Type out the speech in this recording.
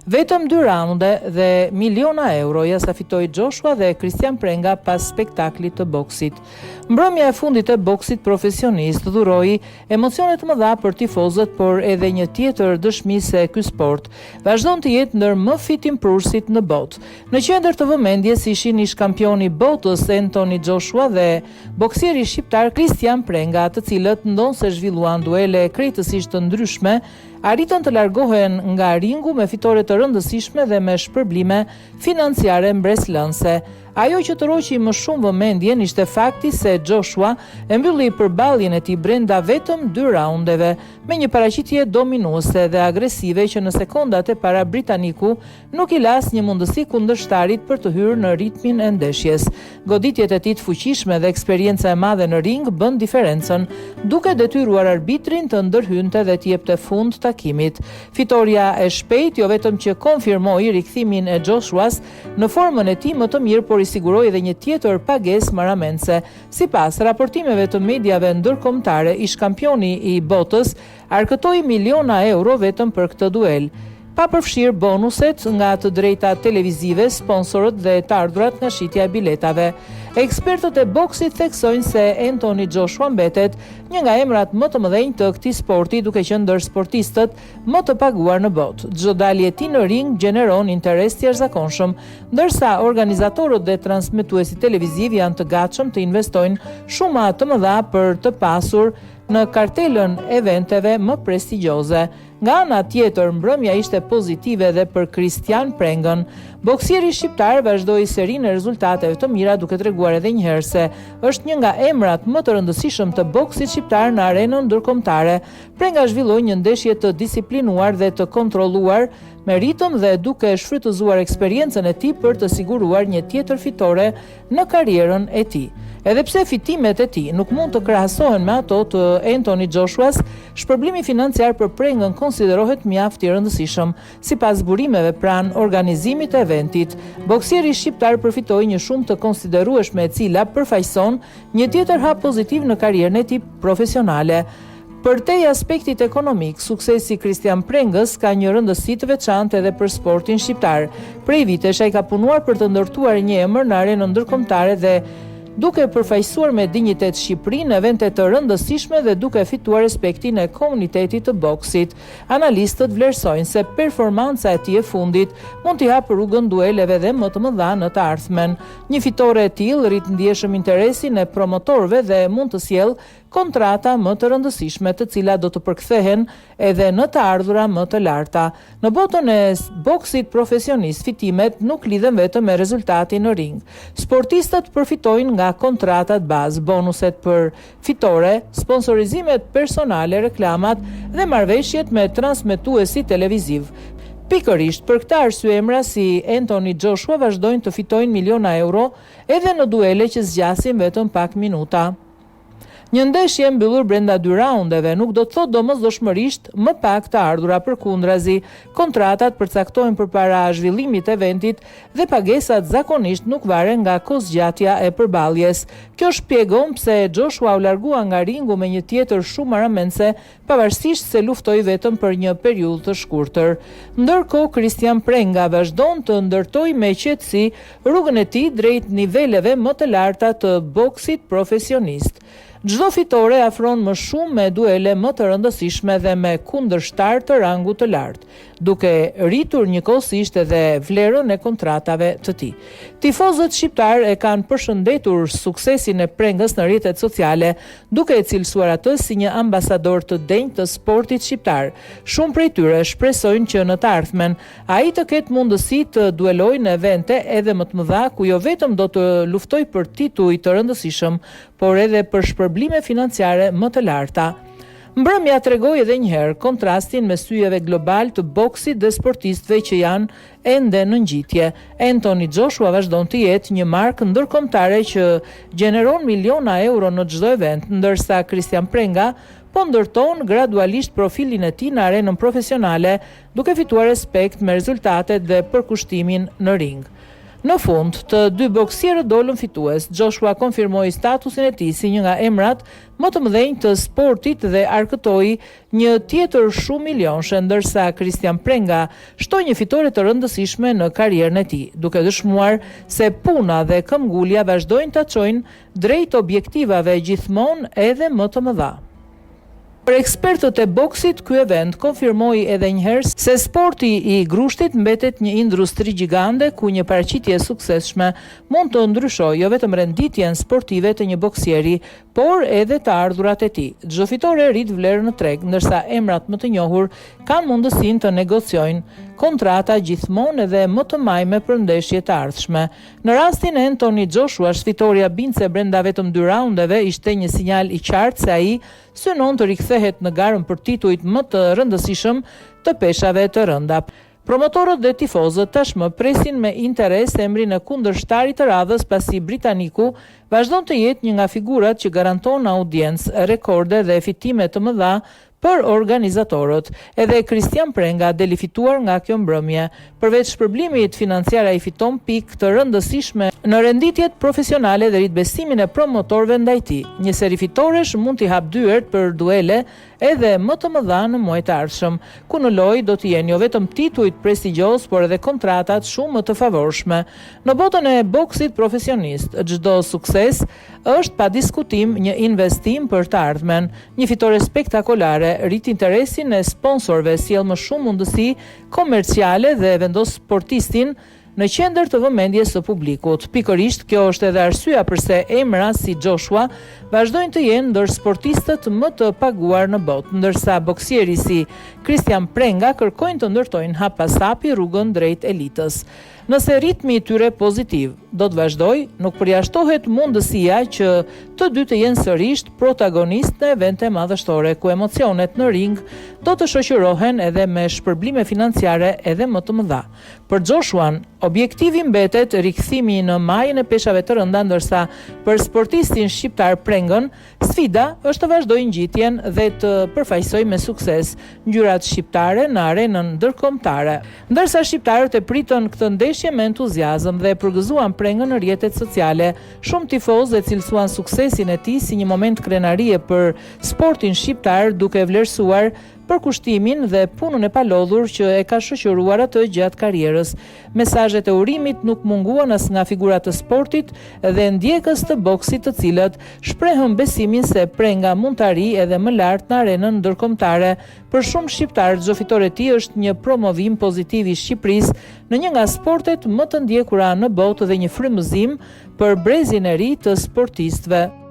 Vetëm 2 raunde dhe miliona euro ja sa fitoi Joshua dhe Christian Prenga pas spektaklit të boksit. Mbrëmja e fundit e boksit profesionist dhuroi emocione të mëdha për tifozët, por edhe një tjetër dëshmi se ky sport vazhdon të jetë ndër më fitimprurësit në botë. Në qendër të vëmendjes ishin ish kampioni botës Anthony Joshua dhe boksieri shqiptar Christian Prenga, të cilët ndonse zhvilluan duele krejtësisht të ndryshme, arritën të largohen nga ringu me fitore të rëndësishme dhe me shpërblime financiare mbreslënse. Ajo që të roqi më shumë vëmendjen ishte fakti se Joshua e mbylli përballjen e tij brenda vetëm 2 raundeve, me një paraqitje dominuese dhe agresive që në sekondat e para britaniku nuk i las një mundësi kundërshtarit për të hyrë në ritmin e ndeshjes. Goditjet e tij të fuqishme dhe eksperjenca e madhe në ring bën diferencën, duke detyruar arbitrin të ndërhynte dhe të jepte fund takimit. Fitoria e shpejtë jo vetëm që konfirmoi rikthimin e Joshuas në formën e tij më të mirë, por i siguroi edhe një tjetër pagesë marramense. Sipas raportimeve të mediave ndërkombëtare, ish kampioni i botës arkëtoi miliona euro vetëm për këtë duel, pa përfshirë bonuset nga të drejta televizive, sponsorët dhe të ardhurat nga shitja e biletave. Ekspertët e boksit theksojnë se Anthony Joshua mbetet një nga emrat më të mëdhenj të këtij sporti, duke qenë ndër sportistët më të paguar në botë. Çdo dalje e tij në ring gjeneron interes të jashtëzakonshëm, ndërsa organizatorët dhe transmetuesit televiziv janë të gatshëm të investojnë shuma të mëdha për të pasur në kartelën eventeve më prestigjioze. Nga ana tjetër, mbrëmja ishte pozitive edhe për Christian Prengën. Boksieri shqiptar vazhdoi serinë e rezultateve të mira, duke treguar edhe një herë se është një nga emrat më të rëndësishëm të boksit shqiptar në arenën ndërkombëtare. Prenga zhvilloi një ndeshje të disiplinuar dhe të kontrolluar me ritëm dhe duke shfrytëzuar eksperiencën e tij për të siguruar një tjetër fitore në karrierën e tij. Edhe pse fitimet e tij nuk mund të krahasohen me ato të Anthony Joshuas, shpërblimi financiar për Prengën konsiderohet mjaft i rëndësishëm. Sipas burimeve pranë organizimit të eventit, boksieri shqiptar përfitoi një shumë të konsiderueshme, e cila përfaqëson një tjetër hap pozitiv në karrierën e tij profesionale. Përtej aspektit ekonomik, suksesi Christian Prengës ka një rëndësi të veçantë edhe për sportin shqiptar. Prej vitesh ai ka punuar për të ndërtuar një emër në arenën ndërkombëtare dhe duke përfaqësuar me dinjitet Shqipërinë në evente të rëndësishme dhe duke fituar respektin e komunitetit të boksit. Analistët vlerësojnë se performanca e tij e fundit mund t'i hapë rrugën dueleve dhe më të mëdha në të ardhmen. Një fitore e tillë rrit ndjeshëm interesin e promotorëve dhe mund të sjellë kontrata më të rëndësishme, të cilat do të përkthehen edhe në të ardhura më të larta. Në botën e boksit profesionist, fitimet nuk lidhen vetëm me rezultatin në ring. Sportistët përfitojnë nga kontratat bazë, bonuset për fitore, sponsorizimet personale, reklamat dhe marrëveshjet me transmetuesi televiziv. Pikërisht për këtë arsye, emra si Anthony Joshua vazhdojnë të fitojnë miliona euro edhe në duele që zgjasin vetëm pak minuta. Një ndeshje mbyllur brenda 2 raundeve nuk do të thotë domosdoshmërisht më pak të ardhura. Përkundrazi, kontratat përcaktohen përpara zhvillimit të eventit dhe pagesat zakonisht nuk varen nga kozgjatja e përballjes. Kjo shpjegon pse Joshua u largua nga ringu me një tjetër shumë marramense, pavarësisht se luftoi vetëm për një periudhë të shkurtër. Ndërkohë, Christian Prenga vazhdon të ndërtojë me qetësi rrugën e tij drejt niveleve më të larta të boksit profesionist. Çdo fitore afron më shumë me duele më të rëndësishme dhe me kundërshtar të rangut të lartë, duke rritur njëkohësisht edhe vlerën e kontratave të tij. Tifozët shqiptar e kanë përshëndetur suksesin e Prengës në rrjetet sociale, duke e cilësuar atë si një ambasador të denjë të sportit shqiptar. Shumë prej tyre shpresojnë që në të ardhmen ai të ketë mundësi të duelojë në evente edhe më të mëdha, ku jo vetëm do të luftojë për tituj të rëndësishëm, por edhe për shpërblime financiare më të larta. Mbrëmja tregoi edhe një herë kontrastin mes syjeve global të boksit dhe sportistëve që janë ende në ngjitje. Anthony Joshua vazhdon të jetë një markë ndërkombëtare që gjeneron miliona euro në çdo event, ndërsa Christian Prenga po ndërton gradualisht profilin e tij në arenën profesionale, duke fituar respekt me rezultatet dhe përkushtimin në ring. Në fund, të dy boksierët dolën fitues. Joshua konfirmoi statusin e tij si një nga emrat më të mëdhenj të sportit dhe arkëtoi një tjetër shumë milionshë, ndërsa Christian Prenga shtoi një fitore të rëndësishme në karrierën e tij, duke dëshmuar se puna dhe këmbgulja vazhdojnë ta çojnë drejt objektivave gjithmonë edhe më të mëdha. Për ekspertët e boksit, ky event konfirmoi edhe një herë se sporti i grushtit mbetet një industri gjigande ku një paraqitje e suksesshme mund të ndryshojë jo vetëm renditjen sportive të një boksieri, por edhe të ardhurat e tij. Çdo fitore rrit vlerën në treg, ndërsa emrat më të njohur kanë mundësinë të negociojnë kontrata gjithmonë edhe më të majme për ndeshjet të ardhshme. Në rastin e Anthony Joshua, fitoria bindse brenda vetëm 2 raundeve ishte një sinjal i qartë se ai synon të rikthehet në garën për titujt më të rëndësishëm të peshave të rënda. Promotorët dhe tifozët tashmë presin me interes emrin e kundërshtarit të radhës, pasi britaniku vazhdon të jetë një nga figurat që garanton audiencë, rekorde dhe fitime të mëdha për organizatorët. Edhe Christian Prenga deli fituar nga kjo mbrëmje. Përveç shpërblimit financiar, ai fiton pikë të rëndësishme në renditjet profesionale dhe rrit besimin e promotorëve ndaj tij. Një seri fitoresh mund t'i hap dyert për duele edhe më të mëdha në muajt e ardhshëm, ku në lojë do të jenë jo vetëm titujt prestigjioz, por edhe kontratat shumë më të favorshme. Në botën e boksit profesionist, çdo sukses është pa diskutim një investim për të ardhmen. Një fitore spektakolare rrit interesin e sponsorëve, sjell më shumë mundësi komerciale dhe vendos sportistin në qendër të vëmendjes së publikut. Pikërisht, kjo është edhe arsyeja pse emra si Joshua vazhdojnë të jenë ndër sportistët më të paguar në botë, ndërsa boksieri si Christian Prenga kërkojnë të ndërtojnë hap pas hapi rrugën drejt elitës. Nëse ritmi i tyre pozitiv do të vazhdojë, nuk përjashtohet mundësia që të dy të jenë sërish protagonist në evente madhështore, ku emocionet në ring do të shoqërohen edhe me shpërblime financiare edhe më të mëdha. Për Joshuan, objektivi mbetet rikthimi në majën e peshave të rënda, ndërsa për sportistin shqiptar Prengën, sfida është të vazhdojë ngjitjen dhe të përfaqësojë me sukses ngjyrat shqiptare në arenën ndërkombëtare. Ndërsa shqiptarët e pritën këtë ndeshje me entuziazëm dhe përgëzuan Prengën në rrjetet sociale, shumë tifozë e cilësuan suksesin e tij si një moment krenarie për sportin shqiptar, duke vlerësuar përkushtimin dhe punën e palodhur që e ka shoqëruar atë gjatë karrierës. Mesazhet e urimit nuk munguan as nga figurat të sportit dhe ndjekës të boksit, të cilët shprehën besimin se Prenga mund të arrijë edhe më lart në arenën ndërkombëtare. Për shumë shqiptarë, çdo fitore e tij është një promovim pozitiv i Shqipërisë në një nga sportet më të ndjekura në botë dhe një frymëzim për brezin e ri të sportistëve.